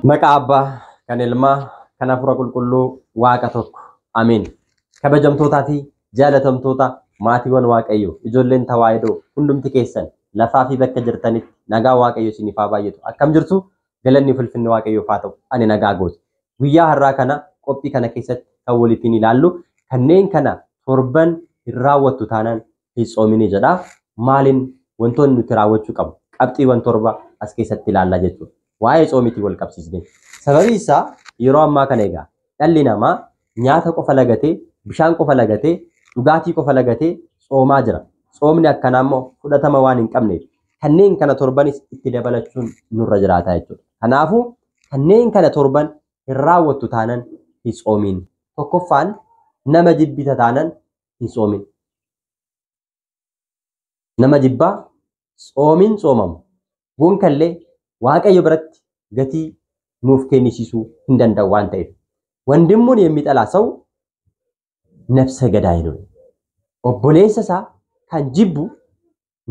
Maqaa Abbaa, kan Ilmaa, kan Hafuura Qulqulluu, Waaqa tokko. Ameen. Kabajamtootaa fi jaalatamtoota maatiiwwan Waaqayyoo, ijoolleen tawaahidoo hundumti keessan lafaa fi bakka jirtanitti nagaa Waaqayyoo isiniif haa baay'atu. Akkam jirtu galanni ulfinni Waaqayyoof haa ta'u. Ani nagaa gooti. Guyyaa har'aa kana qophii kana keessatti kan waliin ilaallu kanneen kana torban hin raawwattu taanaan hin tsoomini jedha. Maaliin wantoonni nuti raawwachuu qabnu? Qabxiiwwan torba as keessatti ilaalla jechuudha. Waa'ee tsoomitii wal qabsiisne. Sababii isaa yeroo ammaa kana egaa dhalli namaa nyaata qofa lagatee, bishaan qofa lagatee, dhugaatii qofa lagatee tsoomaa jira. Tsoomni akkanaa immoo fudhatama waan hin qabneef kanneen kana torbanis itti dabalachuun nurra jiraata jechuudha. Kanaafuu kanneen kana torban hin raawwattu taanaan hin tsoomin. Tokkoffaan nama jibbita taanaan hin tsoomin. Nama jibbaa tsoomiin tsoomamu. Gonkallee Waaqayyo biratti gatii nuuf kennisiisuu hin danda'u waan ta'eef. Wandimmuun የሚጠላ ሰው ነፍሰ ገዳይ ነው. Obboleessa isaa kan jibbu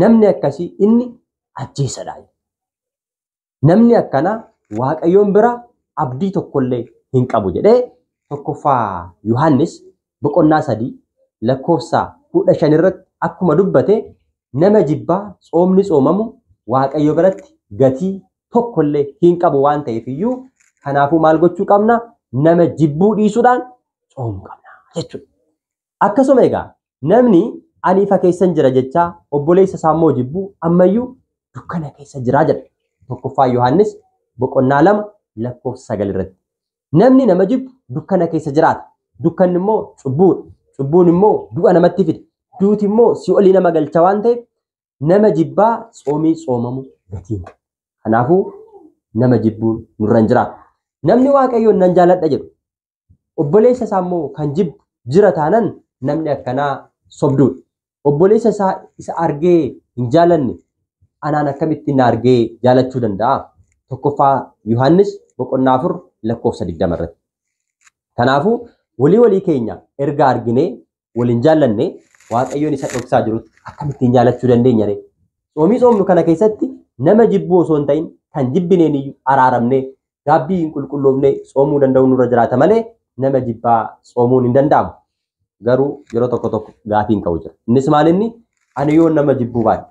namni akkasii inni ajjeesadha. Namni akkanaa Waaqayyoon bira abdii tokkollee hin qabu jedhee tokkoffaa Yohaannis boqonnaa 3 lakkoofsa 15 irratti akkuma dubbate nama jibbaa tsoomni tsoomamu Waaqayyo biratti gatii tokkollee hin qabu waan ta'eef iyyuu kanaafuu maal gochuu qabna? Nama jibbuu dhiisuudhaan tsoomuu qabna jechuudha. Akkasuma egaa namni ani ifa keessan jira jechaa obboleessa isaa immoo jibbuu ammayyuu dukkana keessa jira jedha. Tokkoffaa Yohaannis boqonnaa 2 lakkoofsa 9 irratti. Namni nama jibbu dukkana keessa jiraata. Dukkanni immoo cubbuudha. Cubbuun immoo du'a namatti fida. Duuti immoo si'olii nama galcha waan ta'eef nama jibbaa tsoomii tsoomamu gatiin. Kanaafuu nama jibbuun nurra hin jiraatu. Namni Waaqayyoon nan jaaladha jedhu obboleessa isaa immoo kan jibbu jira taanaan namni akkanaa sobduudha. Obboleessa isaa isa argee hin jaalanne anaan akkamitti na argee jaalachuu danda'a? Tokkoffaa Yohaannis boqonnaa 4 lakkoofsa 20 irratti. Kanaafuu walii keenya erga arginee waliin jaallanne Waaqayyoon isa dhoksaa jirutti akkamittiin jaalachuu dandeenya ree? Tsoomii tsoomnu kana keessatti nama jibbuu osoo hin ta'in kan jibbineen iyyuu araaramnee gaabbii hin qulqulloofnee tsoomuu danda'u nurra jiraata malee nama jibbaa tsoomuun hin danda'amu. Garuu yeroo tokko tokko gaafiin ka'u jira. Innis maalinni ani yoo nama jibbuu baadhe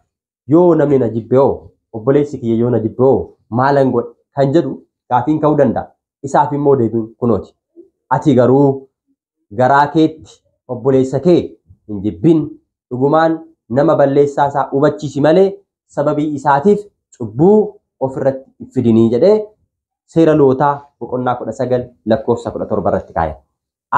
yoo namni na jibbe hoo obboleessi kiyya yoo na jibbe hoo maalan godhe kan jedhu gaafiin ka'uu danda'a. Isaaf immoo deebiin kunooti. Ati garuu garaa keetti obboleessa kee hin jibbin dhugumaan nama balleessaa isaa hubachiisi malee sababii isaatiif cubbuu ofirratti fidinii jedhee seera lootaa boqonnaa 19 lakkoofsa 17 irratti kaa'e.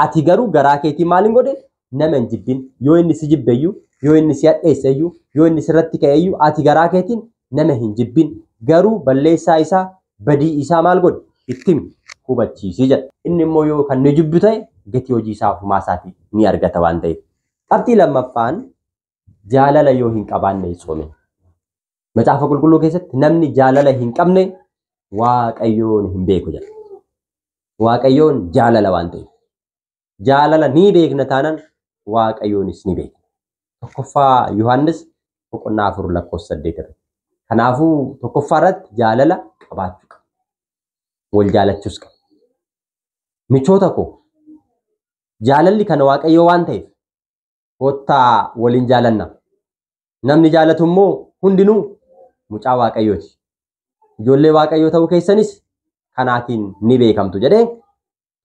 Ati garuu garaa keetii maaliin godhe nama hin jibbin yoo inni si jibbeeyyuu yoo inni si hadheesseeyyuu yoo inni sirratti ka'eeyyuu ati garaa keetiin nama hin jibbin garuu balleessaa isaa badii isaa maal godhe ittimi hubachiisi jedha. Inni immoo yoo kan ni jibbu ta'e gatii hojii isaa ofumaa isaatii ni argata waan ta'eef. Qabxii lammaffaan jaalala yoo hin qabaanne tsoome. Macaafa qulqulluu keessatti namni jaalala hin qabne Waaqayyoon hin beeku jedha. Waaqayyoon jaalala waan ta'eef. Jaalala ni beekna taanaan Waaqayyoonis ni beekna. Tokkoffaa Yohaannis boqonnaa 4 lakkoofsa 8 irratti. Kanaafuu tokkoffaa irratti jaalala qabaachuu qaba. Wal jaalachuus qaba. Michoota koo jaalalli kana Waaqayyoo waan ta'eef kottaa waliin jaalanna. Namni jaalatu immoo hundinuu mucaa Waaqayyooti. Ijoollee Waaqayyoo ta'uu keessanis kanaatiin ni beekamtu jedhee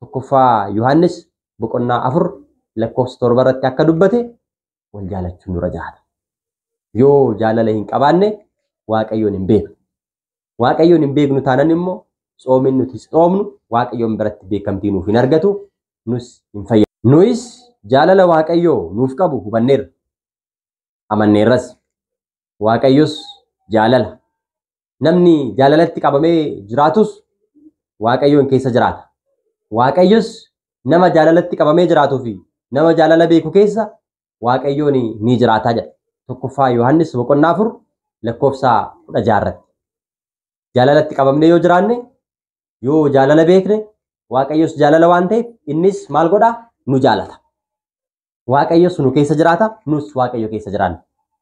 tokkoffaa Yohaannis boqonnaa 4 lakkoofsa 7 irratti akka dubbate wal jaalachuun nurra jiraata. Yoo jaalala hin qabaanne Waaqayyoon hin beeknu. Waaqayyoon hin beeknu taanaan immoo tsoomin nuti tsoomnu Waaqayyoon biratti beekamtii nuuf hin argatu nus hin fayyadu. Nuyis jaalala Waaqayyoo nuuf qabu hubanneerra. Amanneerras. Waaqayyos jaalala. Namni jaalalatti qabamee jiraatus Waaqayyoon keessa jiraata. Waaqayyos nama jaalalatti qabamee jiraatuu fi nama jaalala beeku keessa Waaqayyoon ni jiraata jedha. Tokkoffaa Yohaannis boqonnaa 4 lakkoofsa 16 irratti. Jaalalatti qabamnee yoo jiraanne yoo jaalala beekne Waaqayyos jaalala waan ta'eef innis maal godhaa? Nu jaalata. Waaqayyos nu keessa jiraata, nus Waaqayyo keessa jiraanna.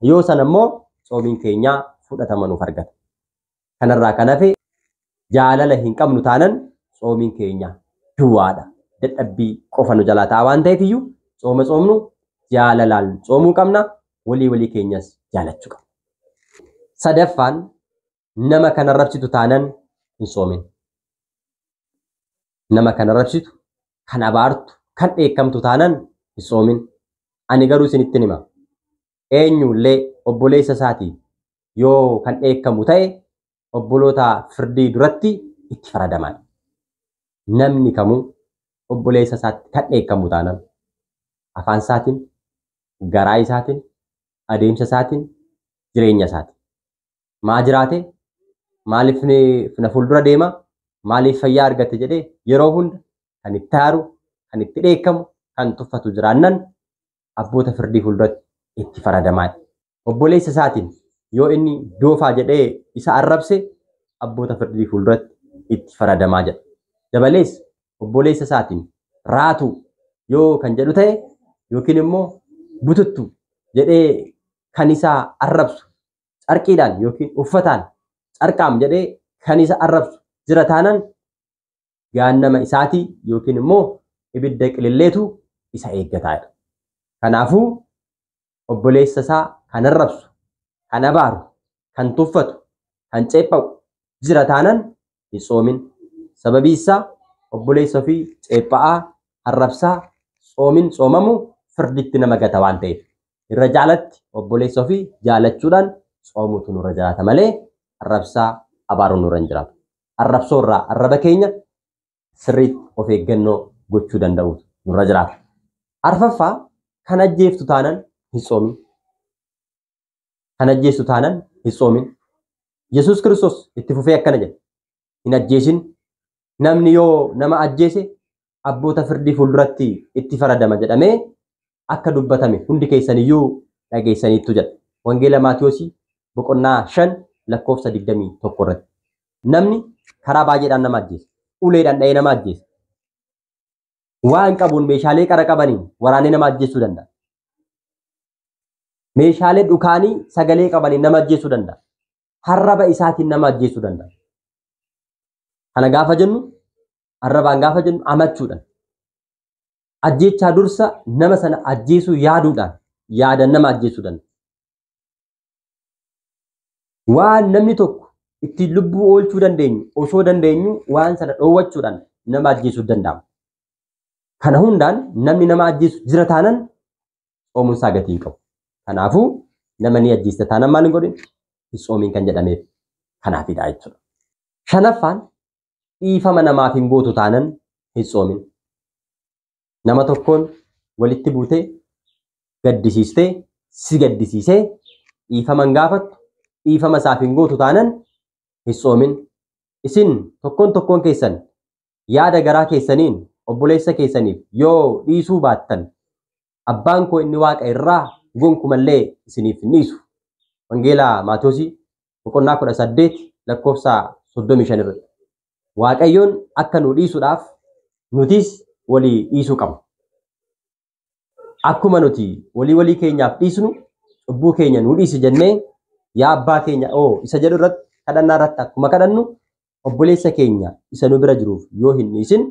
Yoo san immoo tsoomiin keenya fudhatama nuuf argata. Kanarraa kan hafe jaalala hin qabnu taanan soomiin keenya duwwaadha. Dadhabbii qofa nu jalaa ta'a waan ta'eef iyyuu sooma soomnu jaalalaan soomuu qabna. Walii keenyas jaalachuu qabna. Sadaffaan nama kan arrabsitu taanan hin soomin. Nama kan arrabsitu, kan abaartu, kan dheekkamtu taanan hin soomin. Ani garuu isinitti hima. Eenyullee obboleessa isaatii yoo kan dheekkamu ta'e obboloota firdii duratti itti faradamaa. Namni kamuu obboleessa isaatti kan dheekkamu taanan afaan isaatiin, garaa isaatiin, adeemsa isaatiin, jireenya isaatiin. Maa jiraate? Maaliif na fuuldura deema? Maaliif fayyaa argate jedhee yeroo hunda kan itti aaru, kan itti dheekkamu, kan tuffatu jiraannan abboota firdii fuulduratti itti faradamaa. Obboleessa isaatiin yoo inni doofaa jedhee isa arrabse abboota firdii fuulduratti itti faradamaa jedha. Dabalees obboleessa isaatiin raatu yoo kan jedhu ta'e yookiin immoo bututtu jedhee kan isa arrabsu carqiidhaan yookiin uffataan carqaam jedhee kan isa arrabsu jira taanan gaannama isaatii yookiin immoo ibidda qililleetu isa eeggataadha. Kanaafuu obboleessa isaa kan arrabsu, kan abaaru, kan tuffatu, kan ceepha'u jira taanan hin soomin. Sababii isaa obboleessa ofii ceepha'aa, arrabsaa, soomamu firditti nama gata waan ta'eef. Irra jaalatti obboleessa ofii jaalachuudhaan soomutu nurra jiraata malee arrabsaa abaaruun nurra hin jiraatu. Arrabsoo irraa arraba keenya sirriitti of eeggannoo gochuu danda'utu nurra jiraata. Arfaffaa kan ajjeeftu taanan hin soomin. Kan ajjeessu taanan hin soomin. Yesuus Kiristoos itti fufee akkana jedha. Hin ajjeesin. Namni yoo nama ajjeese abboota firdii fuulduratti itti faradama jedhamee akka dubbatame hundi keessaniyyuu dhageessaniittu jedha. Wangeela Maatiyoosii boqonnaa 5 lakkoofsa 21 irratti. Namni karaa baay'eedhaan nama ajjeesa. Uleedhaan dha'ee nama ajjeesa. Waan qabuun meeshaalee qara qabaniin waraanee nama ajjeesuu danda'a. Meeshaalee dhukaanii sagalee qabaniin nama ajjeesuu danda'a. Arraba isaatiin nama ajjeesuu danda'a. Kana gaafa jennu arrabaan gaafa jennu amachuudhaan. Ajjeechaa dursa nama sana ajjeesuu yaaduudhaan yaadan nama ajjeesuu danda'a. Waan namni tokko ittiin lubbuu oolchuu dandeenyu osoo dandeenyu waan sana dhoowwachuudhaan nama ajjeesuu danda'ama. Kana hundaan namni nama ajjeesu jira taanan soomuun isaa gatii hin qabu. Kanaafuu nama ni ajjeesta taanan maal hin godhin hin soomiin kan jedhameef kanaafidha jechuudha. Shanaffaan dhiifama namaaf hin gootu taanan hin soomin. Nama tokkoon walitti buutee gaddisiistee si gaddisiisee dhiifama hin gaafattu dhiifama isaaf hin gootu taanan hin soomin. Isin tokkoon keessan yaada garaa keessaniin obboleessa keessaniif yoo dhiisuu baattan abbaan koo inni waaqa irraa gonkumallee isiniif hin dhiisu. Wangeela Maatiyoosii boqonnaa 18 lakkoofsa 35 irratti. Waaqayyoon akka nu dhiisuudhaaf nutis walii dhiisuu qabna. Akkuma nuti walii keenyaaf dhiisnu cubbuu keenya nu dhiisi jennee yaa abbaa keenya isa jedhu irratti kadhannaa irratti akkuma kadhannu obboleessa keenya isa nu bira jiruuf yoo hin dhiisin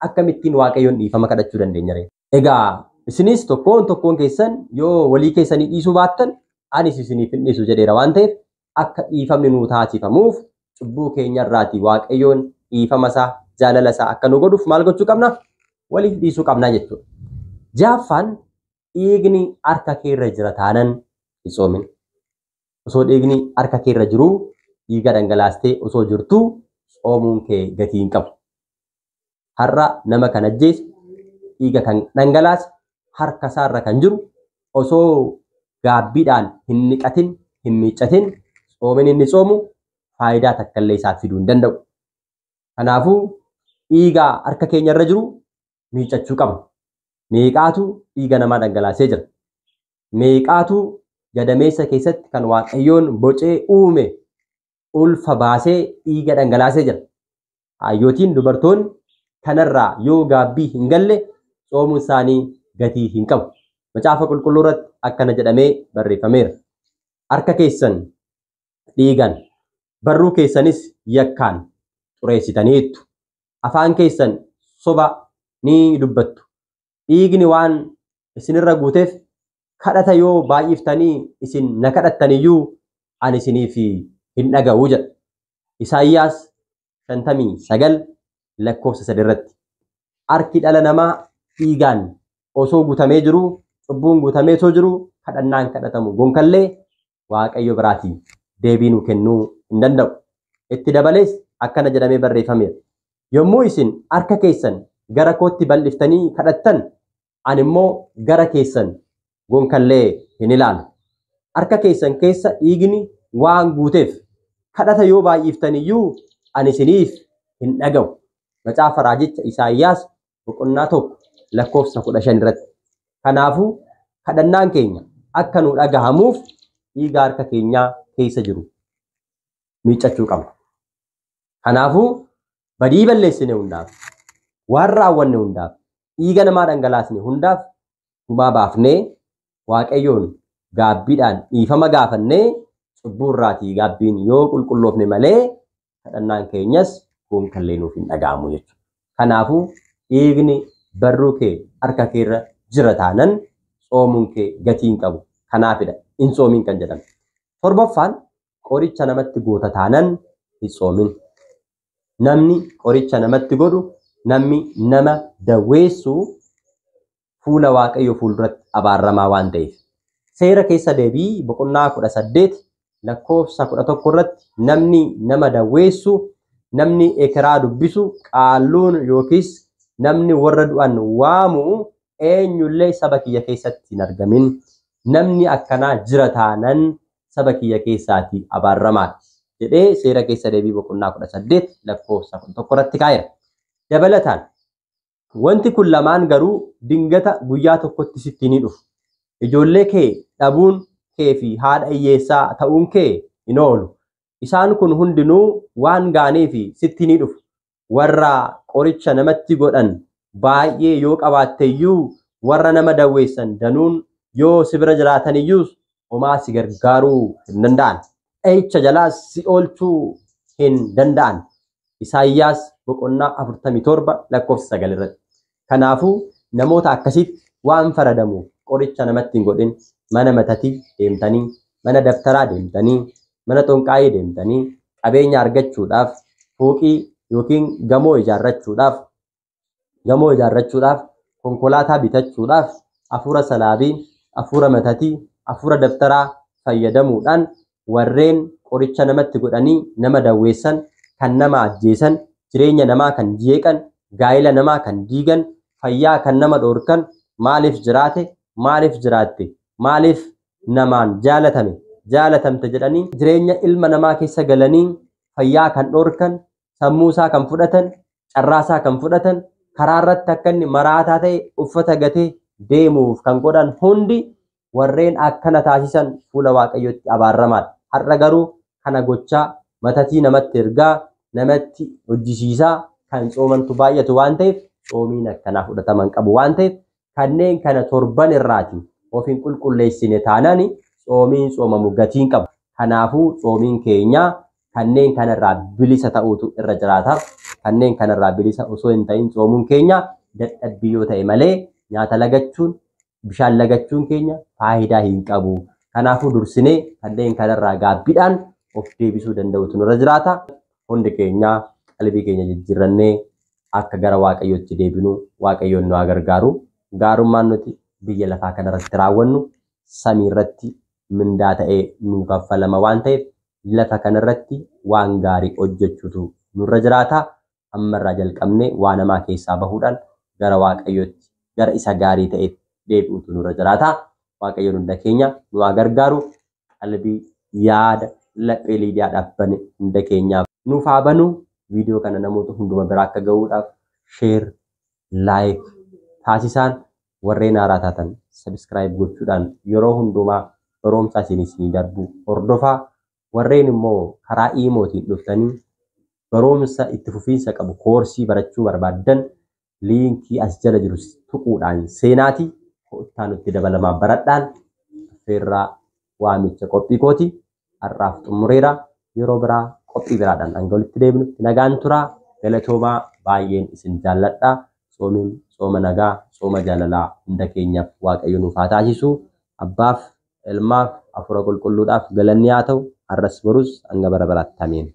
akkamittiin waaqayyoon dhiifama kadhachuu dandeenya ree? Egaa isinis tokkoon keessan yoo walii keessanii dhiisuu baattan anis isiniif hin dhiisu jedheera waan ta'eef akka dhiifamni nuu taasifamuuf cubbuu keenya irraatii waaqayyoon dhiifama isaa jaalala isaa akka nu godhuuf maal gochuu qabna? Waliif dhiisuu qabna jechuudha. Jaaffaan dhiigni harka keerra jira taanan hin soomin. Osoo dhiigni harka keerra jiruu dhiiga dhangalaastee osoo jirtuu soomuun kee gatii hin qabu. Har'a nama kan ajjeese dhiiga kan dhangalaase harka isaarra kan jiru osoo gaabbiidhaan hin niqatin hin miiccatin soomin inni soomu faayidaa takkaallee isaaf fiduu hin danda'u. Kanaafuu dhiiga harka keenya irra jiru miiccachuu qabna. Meeqaatu dhiiga namaa dhangalaasee jira. Meeqaatu gadameessa keessatti kan waaqayyoon bocee uume ulfa baasee dhiiga dhangalaasee jira. Hayyootiin dubartoonni kanarraa yoo gaabbii hin galle soomuun isaanii gatii hin qabu. Macaafa qulqulluu irratti akkana jedhamee barreeffameera. Harka keessan dhiigan, barruu keessanis yakkaan xureessitaniittu. Afaan keessan soba ni dubbattu. Dhiigni waan isinirra guuteef kadhata yoo baay'iftanii isin na kadhattaniyyuu ani isiniif hin dhaga'u jedha. Isaayyaas 59 lakkoofsa 3 irratti. Harki dhala namaa dhiigaan osoo guutamee jiru, cubbuun guutamee osoo jiru, kadhannaan kadhatamu gonkallee Waaqayyo biraatii deebii nuu kennuu hin danda'u. Itti dabalees akkana jedhamee barreeffameera. Yommuu isin harka keessan gara kootti bal'iftanii kadhattan, ani immoo gara keessan gonkallee hin ilaalu. Harka keessan keessa dhiigni waan guuteef kadhata yoo baay'iftaniyyuu ani isiniif hin dhaga'u. Macaafa raajicha Isaayyaas boqonnaa 1 lakkoofsa 15 irratti. Kanaafuu kadhannaan keenya akka nu dhagahamuuf dhiiga harka keenyaa keessa jiru miiccachuu qabna. Kanaafuu badii balleessine hundaaf, waan raawwanne hundaaf, dhiiga namaa dhangalaasne hundaaf gumaa baafnee Waaqayyoon gaabbiidhaan dhiifama gaafannee cubbuu irraatii gaabbiin yoo qulqulloofne malee kadhannaan keenyas gonkallee nuuf hin dhaga'amu jechuudha. Kanaafuu dhiigni barruu kee harka keerra jira taanan soomuun kee gatii hin qabu. Kanaafidha hin soomin kan jedhame. Torbaffaan qoricha namatti goota taanan hin soomin. Namni qoricha namatti godhu, namni nama dawweessu fuula Waaqayyo fuulduratti abaaramaa waan ta'eef. Seera keessa deebii boqonnaa 18 lakkoofsa 11 irratti namni nama dawweessu, namni ekeraa dubbisu, qaalluun yookiis namni warra du'an waamu eenyullee saba kiyya keessatti hin argamin. Namni akkanaa jira taanan saba kiyya keessaatii abaaramaadha jedhee seera keessa deebii boqonnaa 18 lakkoofsa 11 irratti kaa'eera. Dabalataan wanti kun lamaan garuu dingata guyyaa tokkotti sitti ni dhufu. Ijoollee kee dhabuun kee fi haadha hiyyeessaa ta'uun kee hin oolu. Isaan kun hundinuu waan gaanii fi sitti ni dhufu. Warra qoricha namatti godhan baay'ee yoo qabaatteyyuu warra nama dawweessan danuun yoo si bira jiraataniyyuu homaa si gargaaruu hin danda'an. Dha'icha jalaas si oolchuu hin danda'an. Isaayyaas boqonnaa 47 lakkoofsa 9 irratti. Kanaafuu namoota akkasitti waan faradamu qoricha namatti hin godhin. Mana matatii deemtanii, mana dabtaraa deemtanii, mana xonqaayii deemtanii qabeenya argachuudhaaf, fooqii yookiin gamoo ijaarrachuudhaaf, konkolaataa bitachuudhaaf, hafuura salaabii, hafuura matatii, hafuura dabtaraa fayyadamuudhaan warreen qoricha namatti godhanii nama dawweessan, kan nama ajjeesan, jireenya namaa kan jeeqan, gaa'ila namaa kan diigan, fayyaa kan nama dhoorkan, maaliif jiraate, maaliif jiraatte, maaliif namaan jaalatamte jedhanii jireenya ilma namaa keessa galanii fayyaa kan dhoorkan, sammuu isaa kan fudhatan, carraa isaa kan fudhatan, karaa irratti akka inni maraataa ta'e uffata gatee deemuuf kan godhan hundi warreen akkana taasisan fuula Waaqayyootti abaaramaadha. Har'a garuu kana gochaa matatii namatti ergaa, namatti hojjisiisaa kan soomantu baay'atu waan ta'eef soomiin akkanaa fudhataman qabu waan ta'eef kanneen kana torban irraati of hin qulqulleessine taanaan soomiin soomamu gatiin qabu. Kanaafuu soomiin keenya kanneen kanarraa bilisa ta'uutu irra jiraata. Kanneen kanarraa bilisa osoo hin ta'in soomuun keenya dadhabbii yoo ta'e malee nyaata lagachuun, bishaan lagachuun keenya faayidaa hin qabu. Kanaafuu dursinee kanneen kanarraa gaabbiidhaan of deebisuu danda'utu nurra jiraata. Hundi keenya qalbii keenya jijjiirrannee akka gara Waaqayyootti deebinu Waaqayyoon nu gargaaru. Gaarummaan nuti biyya lafaa kanarratti raawwannu samii irratti mindaa ta'ee nu kaffalama waan ta'eef lafa kanarratti waan gaarii hojjechuutu nurra jiraata. Ammarraa jalqabnee waa namaa keessaa bahuudhaan gara Waaqayyootti, gara isa gaarii ta'e deebi'uutu nurra jiraata. Waaqayyoon hunda keenya nu gargaaru. Qalbii yaada laphee Liidiyaadhaaf bane hunda keenyaaf nuuf haa banu. Viidiyoo kana namoota hunduma biraa akka ga'uudhaaf sheer, laayik taasisaan warreen haaraa taatan sabiskiraayib gochuudhaan yeroo hundumaa barumsa isinis ni darbu hordofaa. Warreen immoo karaa iimootiin dhuftanii barumsa itti fufiinsa qabu koorsii barachuu barbaaddan liinkii as jala jiru tuquudhaan seenaatii kottaa nutti dabalamaa baradhaan affeerraa waamicha qophii kooti. Har'aaf xumureera. Yeroo biraa qophii biraadhaan hanga walitti deebinutti nagaan turaa galatoomaa baay'een isin jaalladha. Soomiin sooma nagaa sooma jaalalaa hunda keenyaaf Waaqayyo nuuf haa taasisu. Abbaaf ilmaaf hafuura qulqulluudhaaf galanni haa ta'u. Arras borus hanga bara baraatti. Amiin.